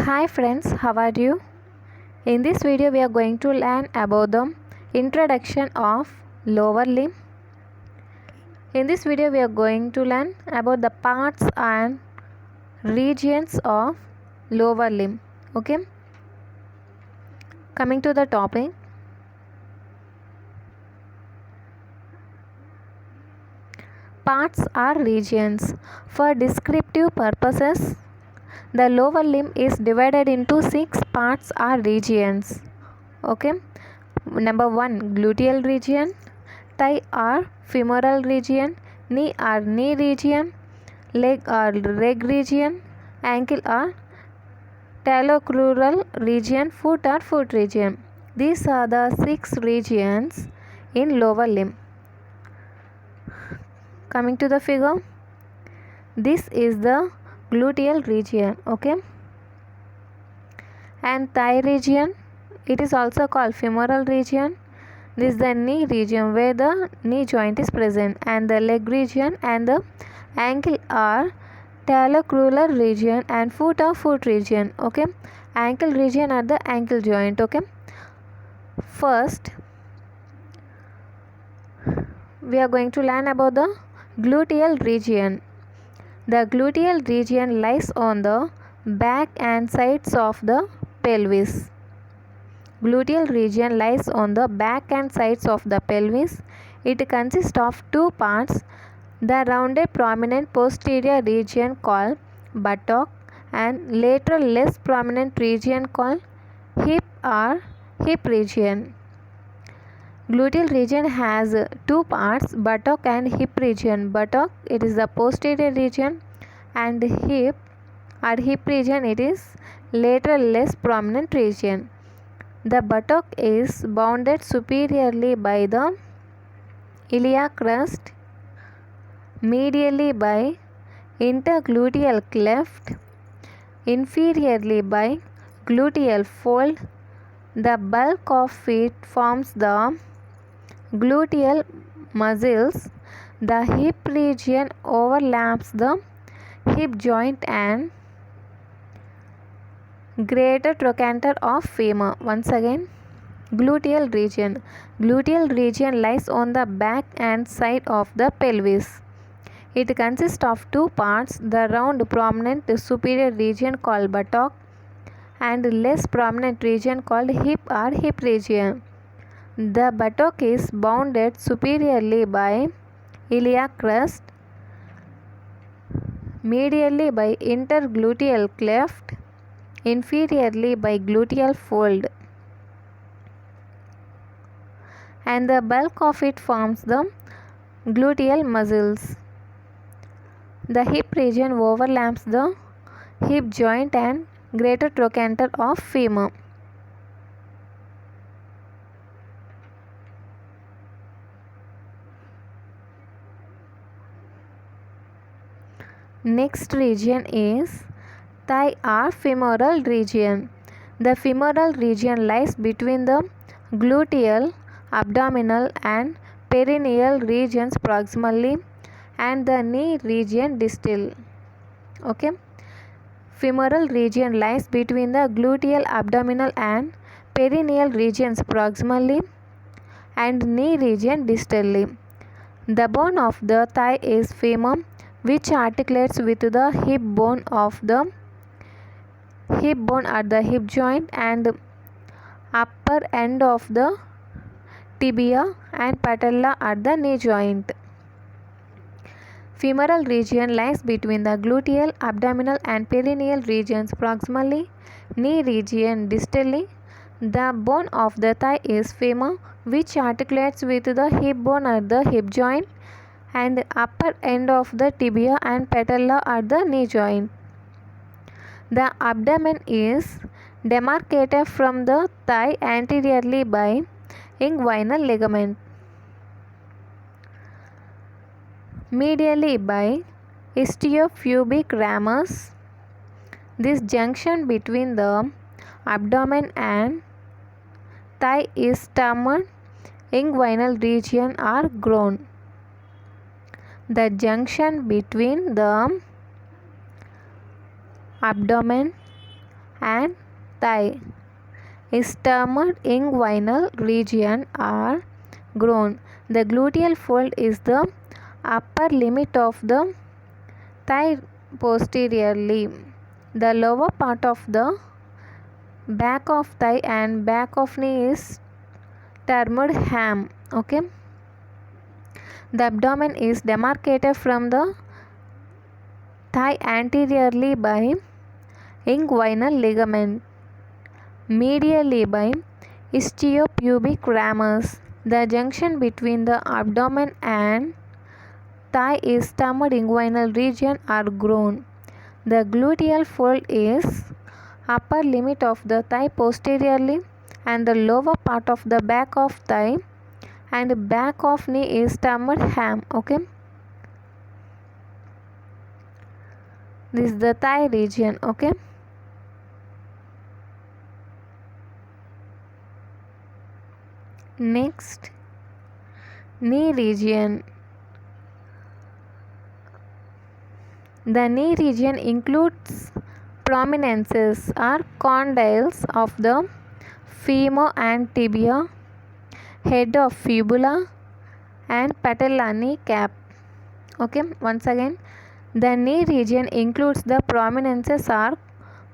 Hi friends, how are you? In this video we are going to learn about the introduction of lower limb. In this video we are going to learn about the parts and regions of lower limb. Okay? Coming to the topic. Parts are regions. For descriptive purposes, the lower limb is divided into 6 parts or regions. Okay? Number 1, gluteal region, thigh or femoral region, knee or knee region, leg or leg region, ankle or talocrural region, foot or foot region. These are the 6 regions in lower limb. Coming to the figure, this is the gluteal region, okay, and thigh region, it is also called femoral region. This is the knee region where the knee joint is present, and the leg region and the ankle are talocrural region and foot or foot region, okay. Ankle region are the ankle joint, okay. First we are going to learn about the gluteal region. The gluteal region lies on the back and sides of the pelvis. Gluteal region lies on the back and sides of the pelvis. It consists of 2 parts, the rounded prominent posterior region called buttock and lateral less prominent region called hip or hip region. Gluteal region has 2 parts, buttock and hip region. Buttock, it is the posterior region, and hip or hip region, it is lateral less prominent region. The buttock is bounded superiorly by the iliac crest, medially by intergluteal cleft, inferiorly by gluteal fold. The bulk of it forms the gluteal muscles. The hip region overlaps the hip joint and greater trochanter of femur. Once again, gluteal region. Gluteal region lies on the back and side of the pelvis. It consists of 2 parts, the round prominent superior region called buttock and less prominent region called hip or hip region. The buttock is bounded superiorly by iliac crest, medially by intergluteal cleft, inferiorly by gluteal fold, and the bulk of it forms the gluteal muscles. The hip region overlaps the hip joint and greater trochanter of femur. Next region is thigh or femoral region. The femoral region lies between the gluteal, abdominal and perineal regions proximally and the knee region distal. Okay. Femoral region lies between the gluteal, abdominal and perineal regions proximally and knee region distally. The bone of the thigh is femur, which articulates with the hip bone of the hip bone at the hip joint and upper end of the tibia and patella at the knee joint. Femoral region lies between the gluteal, abdominal and perineal regions proximally, knee region distally. The bone of the thigh is femur, which articulates with the hip bone at the hip joint and upper end of the tibia and patella at the knee joint. The abdomen is demarcated from the thigh anteriorly by inguinal ligament, medially by istiopubic ramus. This junction between the abdomen and thigh is termed inguinal region or groin. The junction between the abdomen and thigh is termed inguinal region are grown. The gluteal fold is the upper limit of the thigh posteriorly. The lower part of the back of thigh and back of knee is termed ham. Okay. The abdomen is demarcated from the thigh anteriorly by inguinal ligament, medially by istiopubic ramus. The junction between the abdomen and thigh is termed inguinal region or groin. The gluteal fold is upper limit of the thigh posteriorly and the lower part of the back of thigh and back of knee is termed ham. Okay. This is the thigh region. Okay. Next, knee region. The knee region includes prominences or condyles of the femur and tibia, head of fibula and patella kneecap. Okay, once again, the knee region includes the prominences or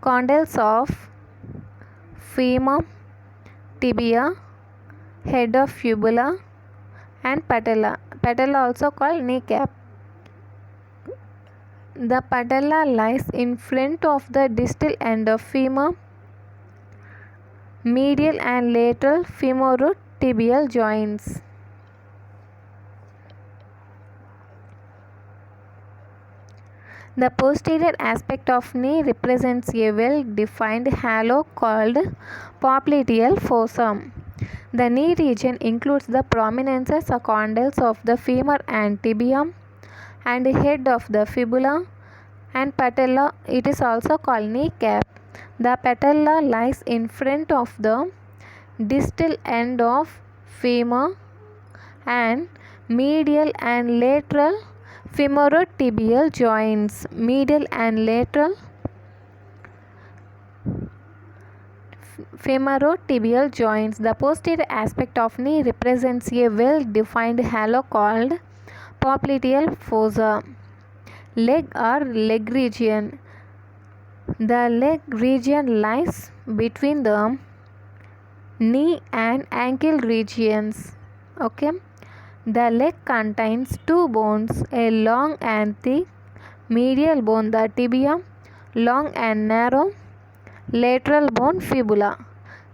condyles of femur, tibia, head of fibula and patella also called kneecap. The patella lies in front of the distal end of femur, medial and lateral femorotibial joints. The posterior aspect of knee represents a well-defined halo called popliteal fossa. The knee region includes the prominences or condyles of the femur and tibia and head of the fibula and patella. It is also called kneecap. The patella lies in front of the distal end of femur and medial and lateral femorotibial joints. Medial and lateral femorotibial joints. The posterior aspect of knee represents a well-defined halo called popliteal fossa. Leg or leg region. The leg region lies between the knee and ankle regions. Okay. The leg contains two bones, a long and thick medial bone, the tibia, long and narrow lateral bone, fibula.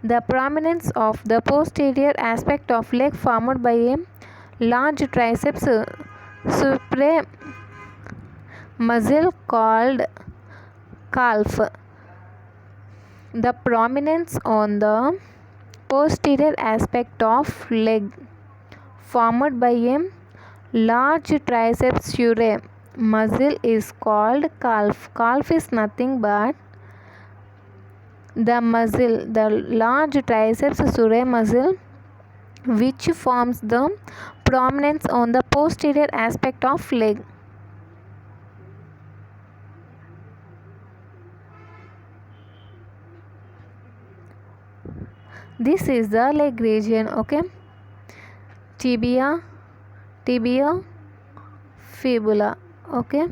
The prominence of the posterior aspect of leg formed by a large triceps supra muscle called calf. The prominence on the posterior aspect of leg formed by a large triceps surae muscle is called calf. Calf is nothing but the muscle, the large triceps surae muscle, which forms the prominence on the posterior aspect of leg. This is the leg region. Okay. Tibia, fibula. Okay.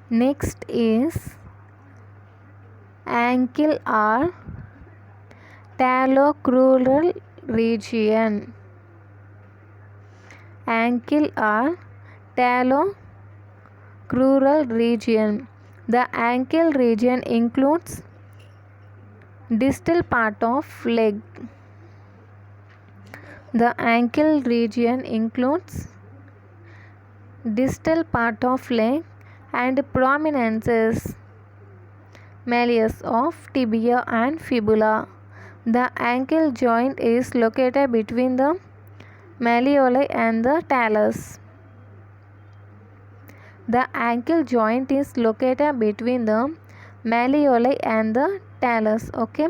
Next is ankle or talocrural region. Ankle or talocrural region. The ankle region includes distal part of leg. The ankle region includes distal part of leg and prominences malleus of tibia and fibula. The ankle joint is located between the malleoli and the talus. The ankle joint is located between the malleoli and the talus. Okay.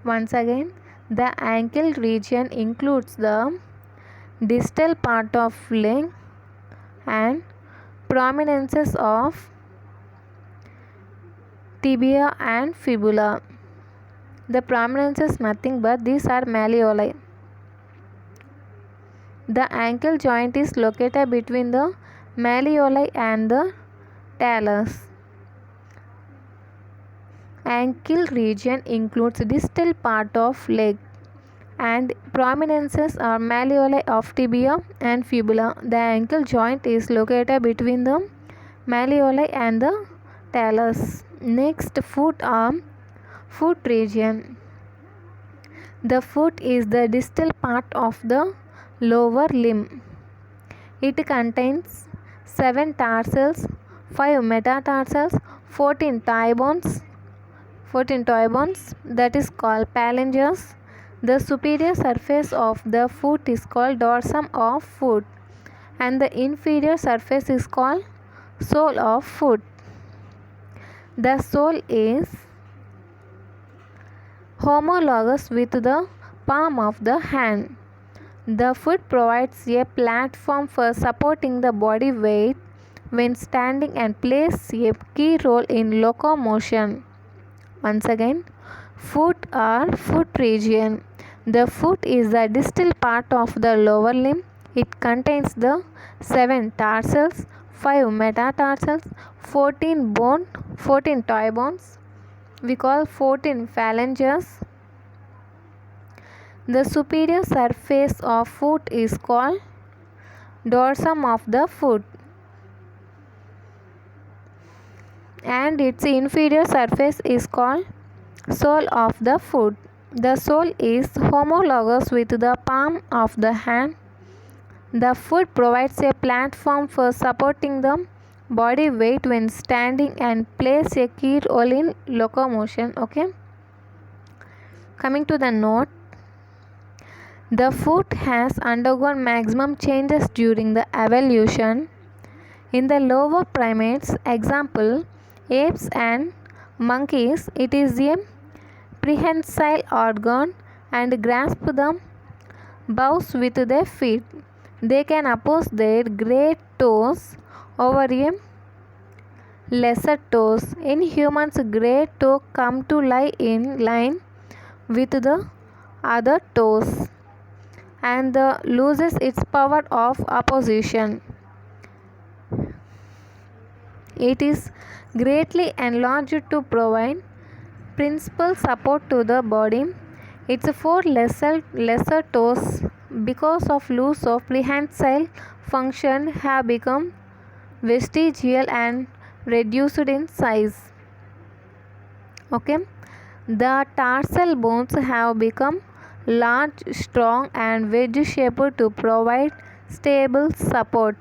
Once again, The ankle region includes the distal part of leg and prominences of tibia and fibula. The prominences nothing but these are malleoli. The ankle joint is located between the malleoli and the talus. Ankle region includes distal part of leg and prominences are malleoli of tibia and fibula. The ankle joint is located between the malleoli and the talus. Next, foot arm, foot region. The foot is the distal part of the lower limb. It contains 7 tarsals, 5 metatarsals, 14 thigh bones, that is called phalanges. The superior surface of the foot is called dorsum of foot and the inferior surface is called sole of foot. The sole is homologous with the palm of the hand. The foot provides a platform for supporting the body weight when standing and plays a key role in locomotion. Once again, foot or foot region. The foot is the distal part of the lower limb. It contains the 7 tarsals, 5 metatarsals, 14 thigh bones. We call 14 phalanges. The superior surface of foot is called dorsum of the foot and its inferior surface is called sole of the foot. The sole is homologous with the palm of the hand. The foot provides a platform for supporting the body weight when standing and plays a key role in locomotion. Okay. Coming to the note, the foot has undergone maximum changes during the evolution. In the lower primates, example apes and monkeys, it is a prehensile organ and grasp the boughs with their feet. They can oppose their great toes over a lesser toes. In humans, great toe come to lie in line with the other toes and loses its power of opposition. It is greatly enlarged to provide principal support to the body. Its 4 lesser toes, because of loss of prehensile function, have become vestigial and reduced in size. Okay. The tarsal bones have become large, strong and wedge-shaped to provide stable support.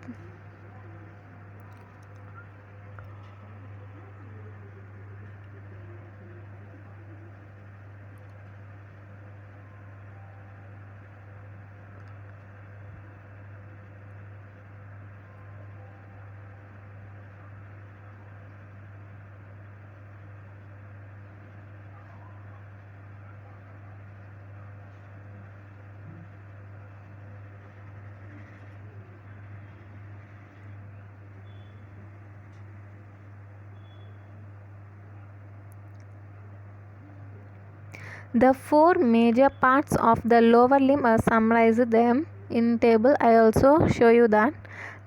The 4 major parts of the lower limb are summarized them in table. I also show you that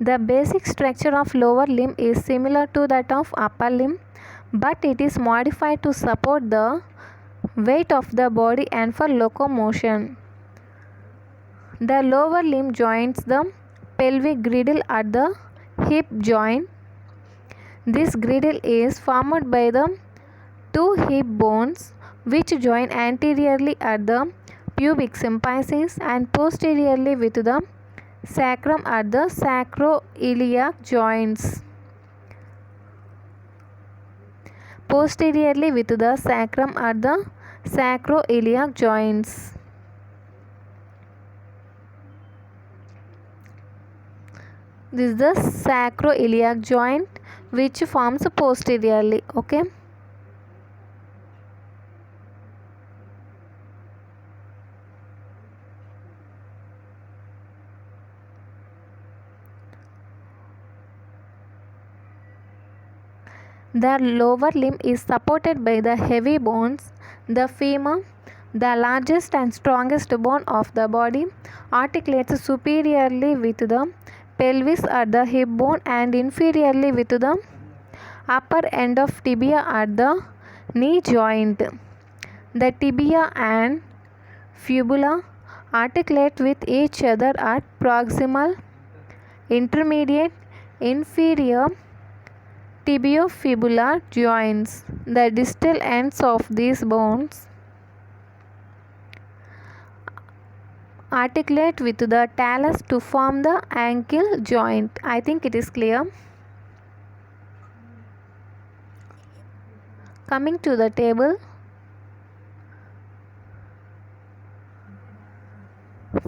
the basic structure of lower limb is similar to that of upper limb, but it is modified to support the weight of the body and for locomotion. The lower limb joins the pelvic girdle at the hip joint. This girdle is formed by the 2 hip bones which join anteriorly at the pubic symphysis and posteriorly with the sacrum at the sacroiliac joints. Posteriorly with the sacrum at the sacroiliac joints. This is the sacroiliac joint which forms posteriorly. Okay. The lower limb is supported by the heavy bones. The femur, the largest and strongest bone of the body, articulates superiorly with the pelvis at the hip bone and inferiorly with the upper end of tibia at the knee joint. The tibia and fibula articulate with each other at proximal, intermediate, inferior tibiofibular joints. The distal ends of these bones articulate with the talus to form the ankle joint. I think it is clear. Coming to the table,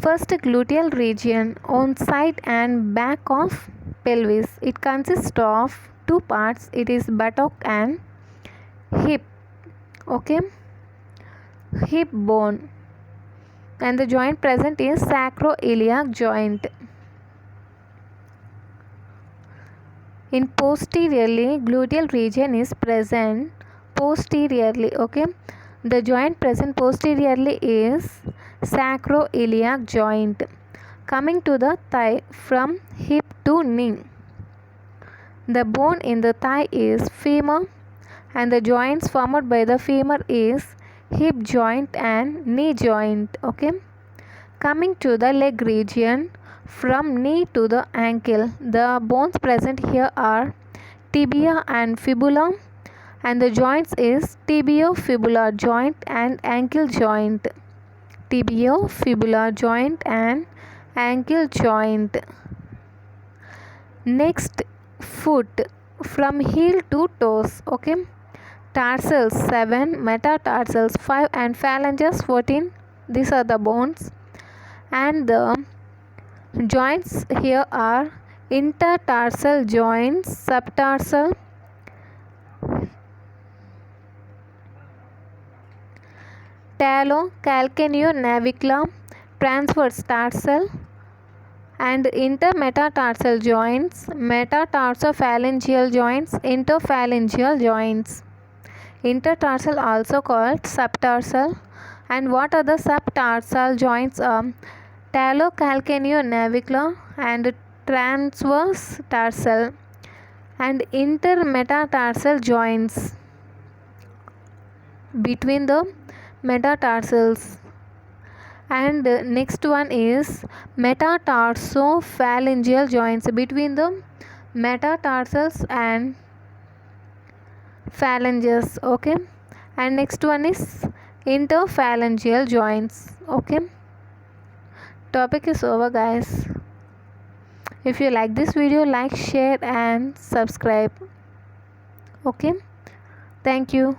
first, gluteal region on side and back of pelvis. It consists of two parts. It is buttock and hip. Okay, hip bone, and the joint present is sacroiliac joint. In posteriorly, gluteal region is present posteriorly. Okay, the joint present posteriorly is sacroiliac joint. Coming to the thigh, from hip to knee, the bone in the thigh is femur, and the joints formed by the femur is hip joint and knee joint. Okay, coming to the leg region, from knee to the ankle, the bones present here are tibia and fibula, and the joints is tibiofibular joint and ankle joint. Tibiofibular joint and ankle joint. Next, foot, from heel to toes. Okay, tarsals 7, metatarsals 5, and phalanges 14. These are the bones, and the joints here are intertarsal joints, subtarsal, talocalcaneonavicular, transverse tarsal, and intermetatarsal joints, metatarsophalangeal joints, interphalangeal joints. Intertarsal also called subtarsal. And what are the subtarsal joints? Talocalcaneonavicular and transverse tarsal, and intermetatarsal joints between the metatarsals. And next one is metatarsophalangeal joints between the metatarsals and phalanges. Okay, and next one is interphalangeal joints. Okay, topic is over, guys. If you like this video, like, share and subscribe. Okay, thank you.